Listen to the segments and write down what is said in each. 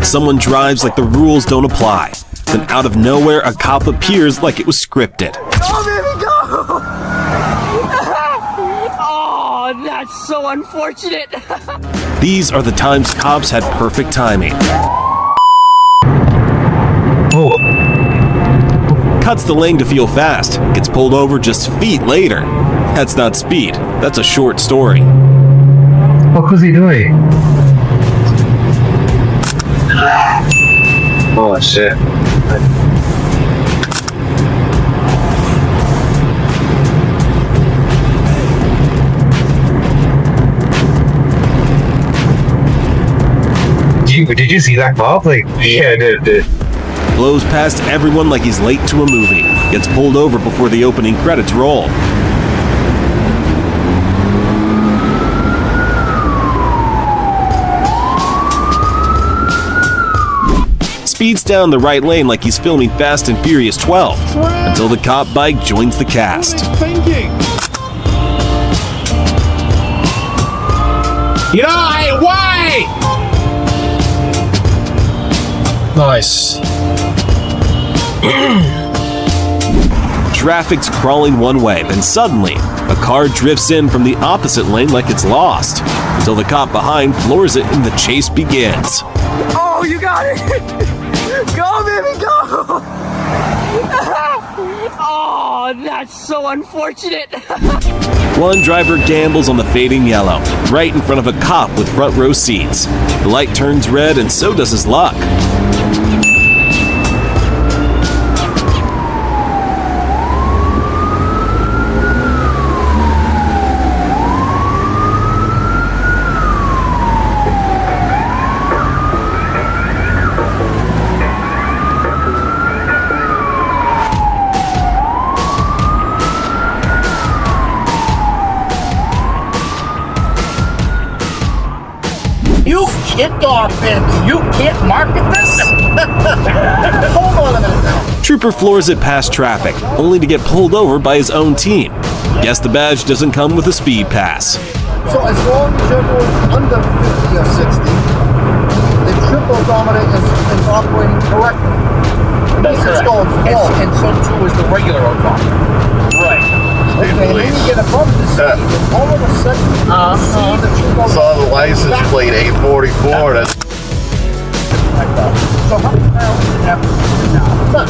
Someone drives like the rules don't apply. Then out of nowhere, a cop appears like it was scripted. Go, baby, go! Oh, that's so unfortunate. These are the times cops had perfect timing. Oh. Cuts the lane to feel fast, gets pulled over just feet later. That's not speed, that's a short story. What was he doing? Oh shit. Did you see that, Bob? Like, yeah, I did. Blows past everyone like he's late to a movie. Gets pulled over before the opening credits roll. Speeds down the right lane like he's filming Fast and Furious 12 until the cop bike joins the cast. You know, hey, why? Nice. Traffic's crawling one way, then suddenly, a car drifts in from the opposite lane like it's lost, until the cop behind floors it and the chase begins. Oh, you got it! Go, baby, go! Oh, that's so unfortunate. One driver gambles on the fading yellow, right in front of a cop with front row seats. The light turns red and so does his luck. You kicked off it. You can't market this? Hold on a minute now. Trooper floors it past traffic, only to get pulled over by his own team. Guess the badge doesn't come with a speed pass. So as long as you're going under 50 or 60, the triple odometer is operating correctly. That's correct. Going forward. And so too is the regular odometer. Right. Okay, and then you get above the speed, and all of a sudden, you see the triple Saw the license plate 844. That's So how many miles does it have to do now? None.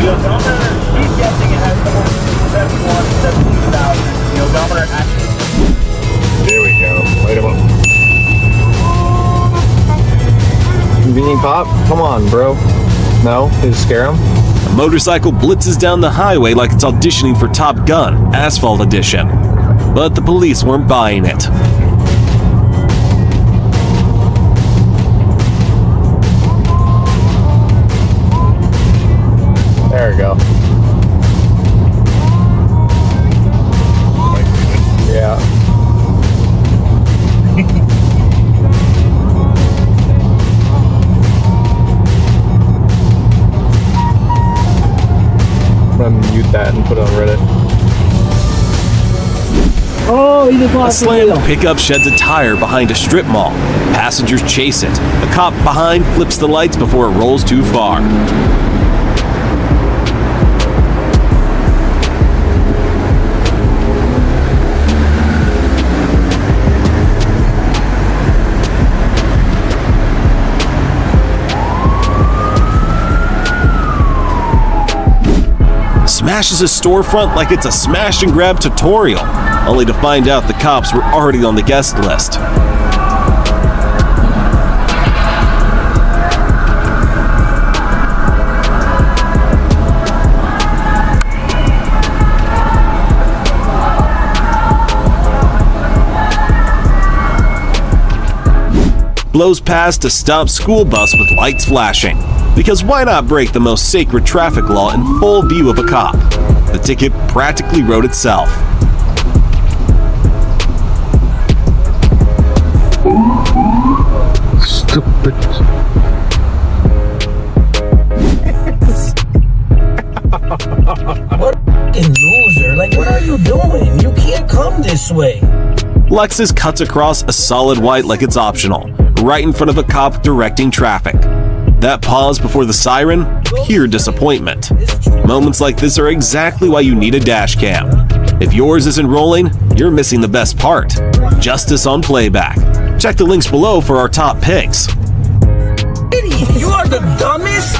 The odometer, he's guessing it has somewhere between 17,000. The odometer actually. there we go. Light him up. Convenient cop? Come on, bro. No? Did it scare him? A motorcycle blitzes down the highway like it's auditioning for Top Gun, Asphalt Edition. But the police weren't buying it. There we go. Yeah. I'm gonna mute that and put it on Reddit. Oh, he just A lost the slammed wheel. pickup sheds a tire behind a strip mall. Passengers chase it. The cop behind flips the lights before it rolls too far. Smashes a storefront like it's a smash and grab tutorial, only to find out the cops were already on the guest list. Blows past a stopped school bus with lights flashing. Because why not break the most sacred traffic law in full view of a cop? The ticket practically wrote itself. Stupid. What loser? Like, what are you doing? You can't come this way. Lexus cuts across a solid white like it's optional, right in front of a cop directing traffic. That pause before the siren, pure disappointment. Moments like this are exactly why you need a dash cam. If yours isn't rolling, you're missing the best part. Justice on playback. Check the links below for our top picks. You are the dumbest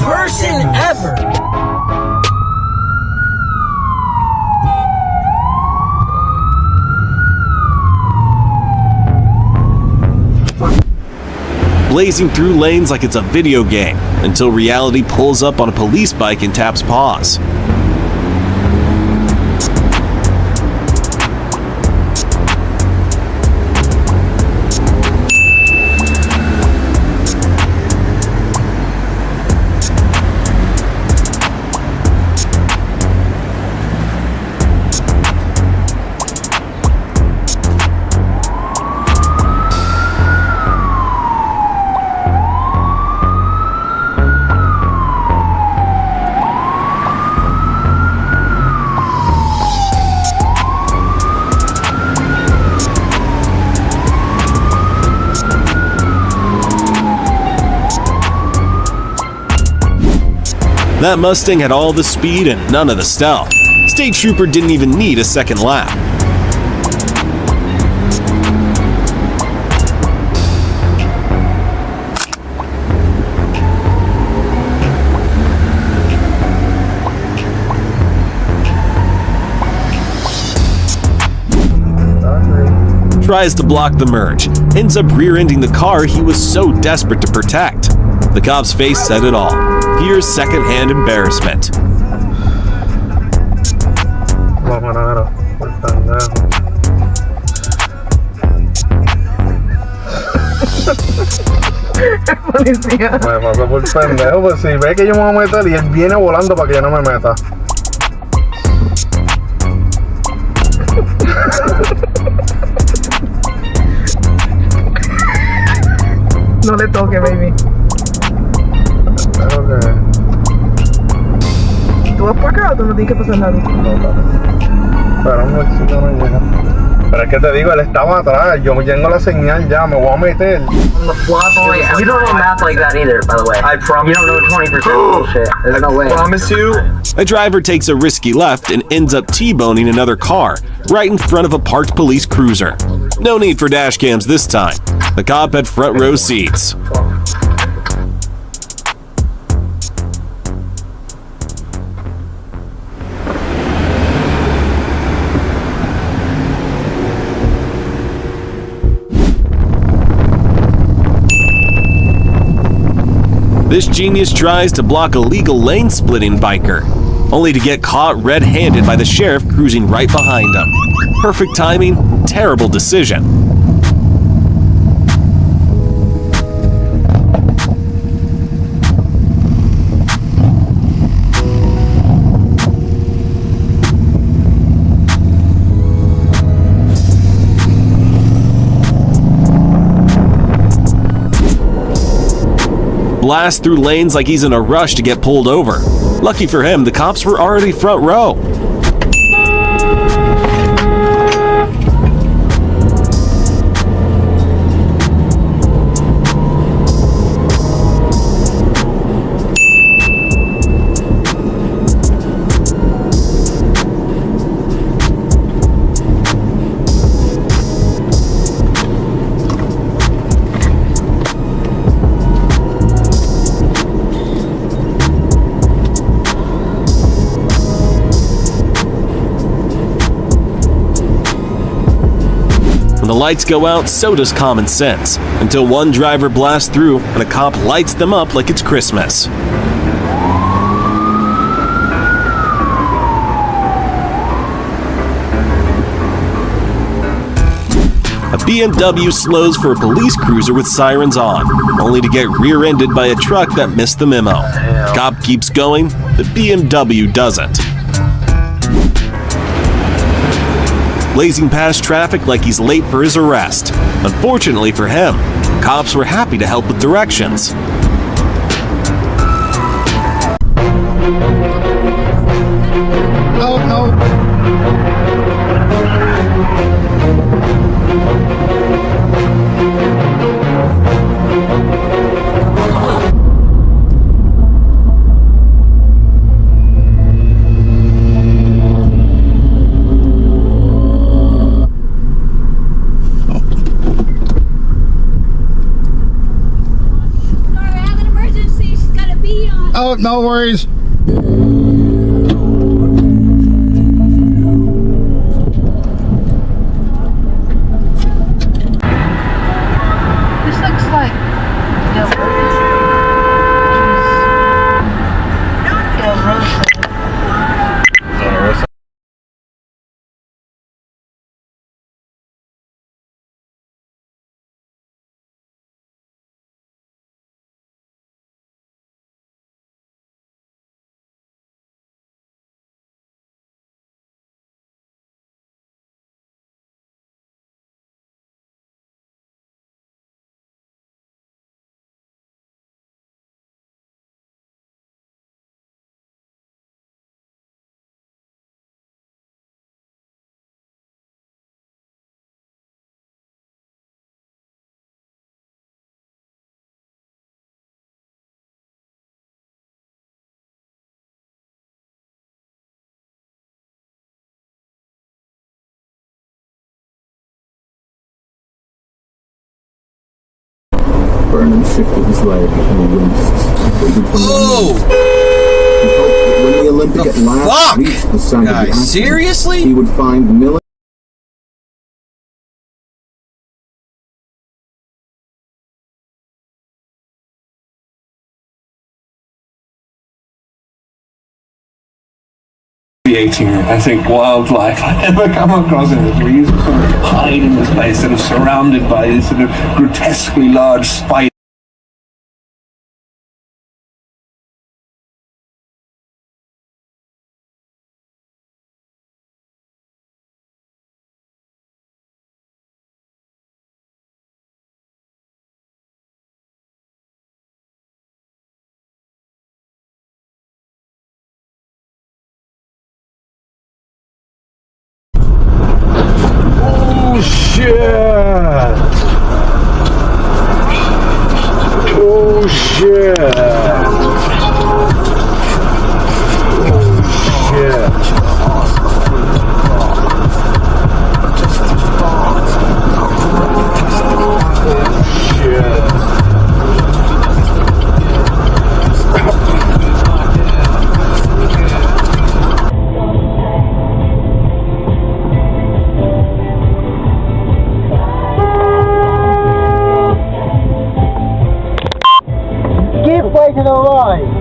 person ever. Blazing through lanes like it's a video game, until reality pulls up on a police bike and taps pause. That Mustang had all the speed and none of the stealth. State Trooper didn't even need a second lap. Tries to block the merge, ends up rear-ending the car he was so desperate to protect. The cop's face said it all. Here's second-hand embarrassment. Policía. Me pasó por pendejo, pues si ve que yo me voy a meter y él viene volando para que yo no me meta. No le toque, baby. Creo que... ¿Tú vas por acá o tú no tienes que pasar nada? Pero un bolsito no llega. Pero es que te digo, él estaba atrás. Yo tengo la señal ya, me voy a meter. You don't know math like that either, by the way. I promise. You don't know 20% bullshit. There's no way. Promise you. A driver takes a risky left and ends up T-boning another car right in front of a parked police cruiser. No need for dash cams this time. The cop had front row seats. This genius tries to block a legal lane-splitting biker, only to get caught red-handed by the sheriff cruising right behind him. Perfect timing, terrible decision. Blast through lanes like he's in a rush to get pulled over. Lucky for him, the cops were already front row. When the lights go out, so does common sense, until one driver blasts through and a cop lights them up like it's Christmas. A BMW slows for a police cruiser with sirens on, only to get rear-ended by a truck that missed the memo. Cop keeps going, the BMW doesn't. Blazing past traffic like he's late for his arrest. Unfortunately for him, cops were happy to help with directions. No, no. Oh, no worries. This looks like Vernon shifted his leg and winced. Oh! He hoped that when the Olympic at last fuck? reached the site of the Guys, accident, seriously? he would find military. I think wildlife I ever come across in this, where you sort of hide in this place, sort of surrounded by these sort of grotesquely large spiders. Oh shit! Oh shit! Oh shit! give way to the right.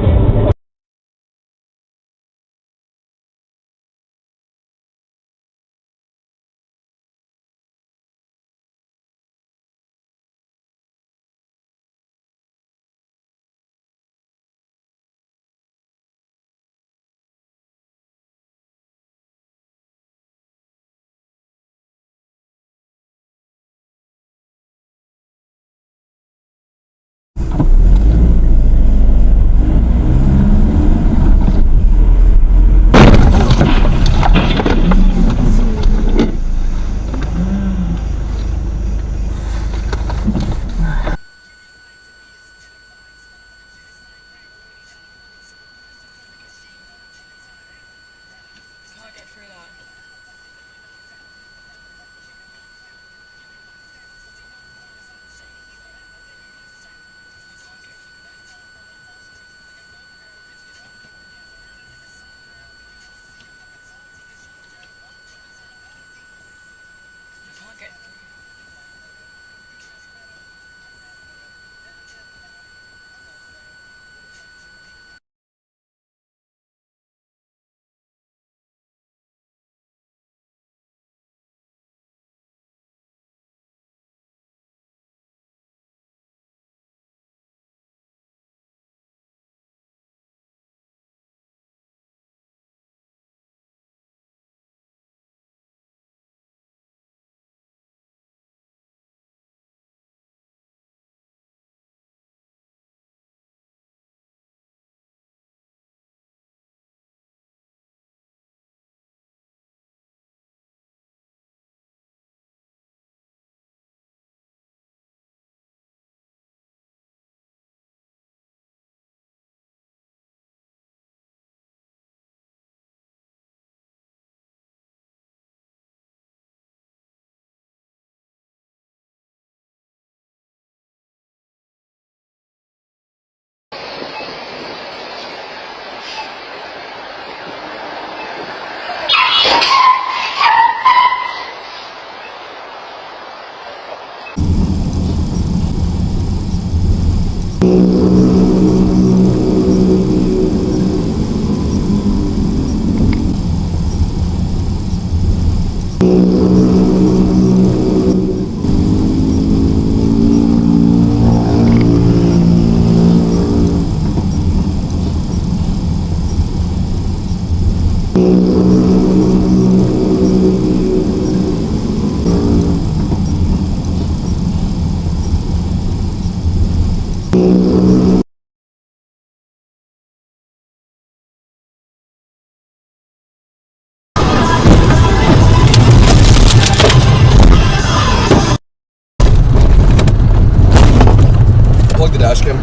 unplug the dash cam.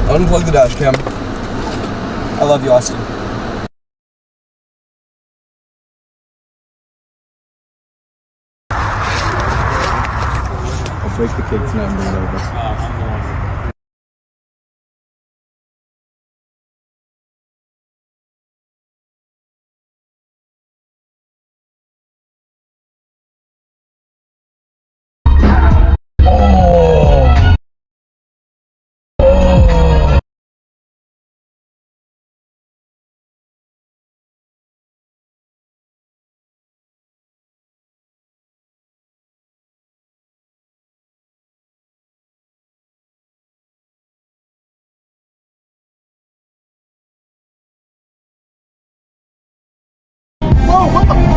Unplug the dash cam. I love you, Austin. I'll break the kid's name and bring it over. Whoa, what the